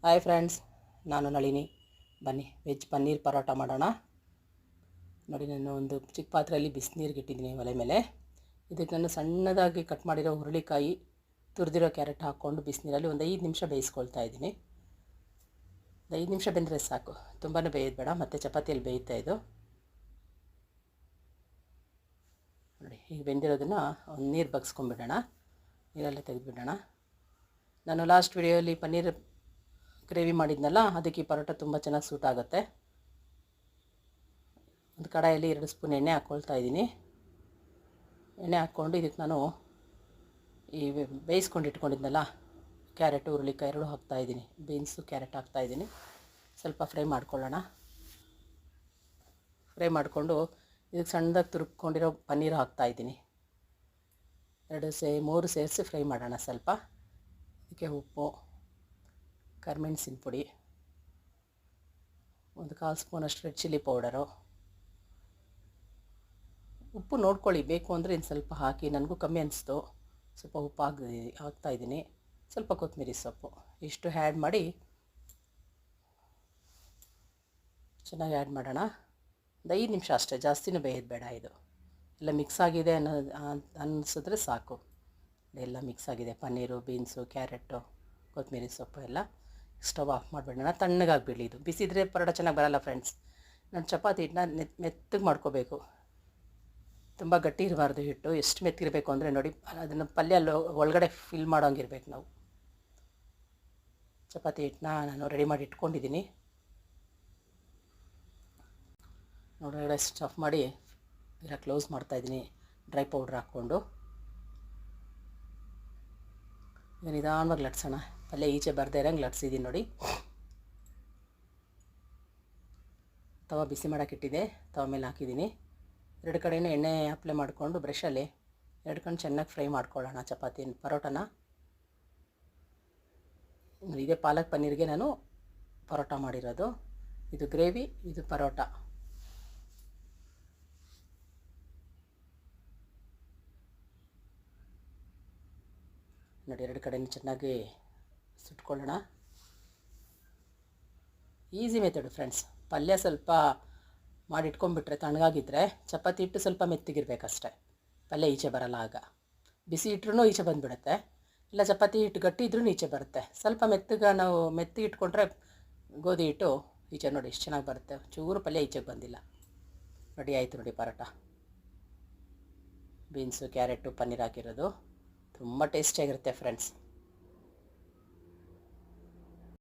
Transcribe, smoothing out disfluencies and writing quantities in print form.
Hi friends, ನಾನು ನಳಿನಿ. ಬನ್ನಿ veg paneer paratha ಮಾಡೋಣ. ನೋಡಿ, ನಾನು ಒಂದು ಚಿಕ್ಕ ಪಾತ್ರೆಯಲ್ಲಿ ಬಿಸಿನೀರಿಗೆ ಇಟ್ಟಿದ್ದೀನಿ ಒಲೆ ಮೇಲೆ. ಇದಕ್ಕೆ ನಾನು ಸಣ್ಣದಾಗಿ ಕಟ್ ಮಾಡಿರೋ ಹುರುಳಿಕಾಯಿ, ತುರಿದಿರೋ ಕ್ಯಾರೆಟ್ ಹಾಕ್ಕೊಂಡು ಬಿಸಿನೀರಲ್ಲಿ ಒಂದು 5 ನಿಮಿಷ ಬೇಯಿಸ್ಕೊಳ್ತಾ ಇದ್ದೀನಿ. 5 ನಿಮಿಷ ಬೆಂದರೆ ಸಾಕು, ತುಂಬಾ ಬೇಯೋದು ಬೇಡ. ಮತ್ತು ಚಪಾತಿಯಲ್ಲಿ ಬೇಯುತ್ತಾ ಇದು. ನೋಡಿ, ಈಗ ಬೆಂದಿರೋದನ್ನು ಒಂದು ನೀರು ಬಗ್ಸ್ಕೊಂಡ್ಬಿಡೋಣ. ನೀರೆಲ್ಲ ತೆಗೆದುಬಿಡೋಣ. ನಾನು ಲಾಸ್ಟ್ ವಿಡಿಯೋಲಿ ಪನ್ನೀರ್ ಗ್ರೇವಿ ಮಾಡಿದ್ನಲ್ಲ, ಅದಕ್ಕೆ ಈ ಪರೋಟ ತುಂಬ ಚೆನ್ನಾಗಿ ಸೂಟ್ ಆಗುತ್ತೆ. ಒಂದು ಕಡಾಯಲ್ಲಿ 2 ಸ್ಪೂನ್ ಎಣ್ಣೆ ಹಾಕ್ಕೊಳ್ತಾ ಇದ್ದೀನಿ. ಎಣ್ಣೆ ಹಾಕ್ಕೊಂಡು ಇದಕ್ಕೆ ನಾನು ಈ ಬೇಯಿಸ್ಕೊಂಡು ಇಟ್ಕೊಂಡಿದ್ನಲ್ಲ ಕ್ಯಾರೆಟು, ಹುರುಳಿಕಾಯಿ 2 ಹಾಕ್ತಾಯಿದ್ದೀನಿ. ಬೀನ್ಸು, ಕ್ಯಾರೆಟ್ ಹಾಕ್ತಾಯಿದ್ದೀನಿ. ಸ್ವಲ್ಪ ಫ್ರೈ ಮಾಡ್ಕೊಳ್ಳೋಣ. ಫ್ರೈ ಮಾಡಿಕೊಂಡು ಇದಕ್ಕೆ ಸಣ್ಣದಾಗಿ ತುರುಕ್ಕೊಂಡಿರೋ ಪನ್ನೀರು ಹಾಕ್ತಾಯಿದ್ದೀನಿ. 3 ಸೇರಿಸಿ ಫ್ರೈ ಮಾಡೋಣ. ಸ್ವಲ್ಪ ಇದಕ್ಕೆ ಉಪ್ಪು, ಕರಿಮೆಣಸಿನ ಪುಡಿ, ಒಂದು 1/4 ಸ್ಪೂನಷ್ಟು ರೆಡ್ ಚಿಲ್ಲಿ ಪೌಡರು. ಉಪ್ಪು ನೋಡ್ಕೊಳ್ಳಿ, ಬೇಕು ಅಂದರೆ ಇನ್ನು ಸ್ವಲ್ಪ ಹಾಕಿ. ನನಗೂ ಕಮ್ಮಿ ಅನಿಸ್ತು, ಸ್ವಲ್ಪ ಉಪ್ಪು ಹಾಕ್ತಾಯಿದ್ದೀನಿ. ಸ್ವಲ್ಪ ಕೊತ್ತಂಬರಿ ಸೊಪ್ಪು ಇಷ್ಟು ಆ್ಯಡ್ ಮಾಡಿ ಚೆನ್ನಾಗಿ ಆ್ಯಡ್ ಮಾಡೋಣ. ಒಂದು 5 ನಿಮಿಷ ಅಷ್ಟೇ, ಜಾಸ್ತಿನೂ ಬೇಯೋದು ಬೇಡ. ಇದು ಎಲ್ಲ ಮಿಕ್ಸ್ ಆಗಿದೆ ಅನ್ನಿಸಿದ್ರೆ ಸಾಕು. ಎಲ್ಲ ಮಿಕ್ಸ್ ಆಗಿದೆ, ಪನ್ನೀರು, ಬೀನ್ಸು, ಕ್ಯಾರೆಟು, ಕೊತ್ತಂಬರಿ ಸೊಪ್ಪು ಎಲ್ಲ. ಸ್ಟವ್ ಆಫ್ ಮಾಡಿಬಿಡೋಣ. ತಣ್ಣಗಾಗಿಬಿಡಲಿ. ಇದು ಬಿಸಿದ್ರೆ ಪರೋಟ ಚೆನ್ನಾಗಿ ಬರೋಲ್ಲ ಫ್ರೆಂಡ್ಸ್. ನಾನು ಚಪಾತಿ ಹಿಟ್ಟನ್ನ ಮೆತ್ತಗೆ ಮಾಡ್ಕೋಬೇಕು, ತುಂಬ ಗಟ್ಟಿ ಇರಬಾರ್ದು ಹಿಟ್ಟು. ಎಷ್ಟು ಮೆತ್ತಗಿರಬೇಕು ಅಂದರೆ ನೋಡಿ, ಅದನ್ನು ಪಲ್ಯ ಒಳಗಡೆ ಫಿಲ್ ಮಾಡೋಂಗಿರ್ಬೇಕು ನಾವು. ಚಪಾತಿ ಹಿಟ್ಟನ್ನ ನಾನು ರೆಡಿ ಮಾಡಿ ಇಟ್ಕೊಂಡಿದ್ದೀನಿ. ನೋಡೋಣ, ಸ್ಟಫ್ ಮಾಡಿ ಇಲ್ಲ ಕ್ಲೋಸ್ ಮಾಡ್ತಾಯಿದ್ದೀನಿ ಡ್ರೈ ಪೌಡ್ರ್ ಹಾಕ್ಕೊಂಡು. ಈಗ ನಿಧಾನವಾಗಿ ಲಟ್ಸೋಣ. ಪಲ್ಯ ಈಚೆ ಬರ್ದೇ ಇರೋಂಗೆ ಲಟ್ಸಿದ್ದೀನಿ ನೋಡಿ. ತವ ಬಿಸಿ ಮಾಡೋಕ್ಕಿಟ್ಟಿದೆ, ತವ ಮೇಲೆ ಹಾಕಿದ್ದೀನಿ. 2 ಕಡೆಯೂ ಎಣ್ಣೆ ಅಪ್ಲೈ ಮಾಡಿಕೊಂಡು ಬ್ರಷಲ್ಲಿ 2 ಕಡೆ ಚೆನ್ನಾಗಿ ಫ್ರೈ ಮಾಡ್ಕೊಳ್ಳೋಣ ಚಪಾತಿ ಪರೋಟನ. ಇದೇ ಪಾಲಕ್ ಪನ್ನೀರ್ಗೆ ನಾನು ಪರೋಟ ಮಾಡಿರೋದು. ಇದು ಗ್ರೇವಿ, ಇದು ಪರೋಟ. ನೋಡಿ, 2 ಕಡೆಯೂ ಚೆನ್ನಾಗಿ ಸುಟ್ಕೊಳ್ಳೋಣ. Easy method friends. ಪಲ್ಯ ಸ್ವಲ್ಪ ಮಾಡಿಟ್ಕೊಂಡ್ಬಿಟ್ರೆ ತಣ್ಣಗಾಗಿದ್ದರೆ, ಚಪಾತಿ ಹಿಟ್ಟು ಸ್ವಲ್ಪ ಮೆತ್ತಗಿರ್ಬೇಕಷ್ಟೆ. ಪಲ್ಯ ಈಚೆ ಬರಲ್ಲ ಆಗ. ಬಿಸಿ ಇಟ್ಟರೂ ಈಚೆ ಬಂದುಬಿಡುತ್ತೆ, ಇಲ್ಲ ಚಪಾತಿ ಹಿಟ್ಟು ಗಟ್ಟಿ ಇದ್ರೂ ಈಚೆ ಬರುತ್ತೆ. ಸ್ವಲ್ಪ ನಾವು ಮೆತ್ತಗೆ ಇಟ್ಕೊಂಡ್ರೆ ಗೋಧಿ ಹಿಟ್ಟು ಈಚೆ ನೋಡಿ ಎಷ್ಟು ಚೆನ್ನಾಗಿ ಬರುತ್ತೆ. ಚೂರು ಪಲ್ಯ ಈಚೆಗೆ ಬಂದಿಲ್ಲ. ರೆಡಿ ಆಯಿತು ನೋಡಿ ಪರೋಟ. ಬೀನ್ಸು, ಕ್ಯಾರೆಟು, ಪನ್ನೀರ್ ಹಾಕಿರೋದು ತುಂಬ ಟೇಸ್ಟಿಯಾಗಿರುತ್ತೆ ಫ್ರೆಂಡ್ಸ್.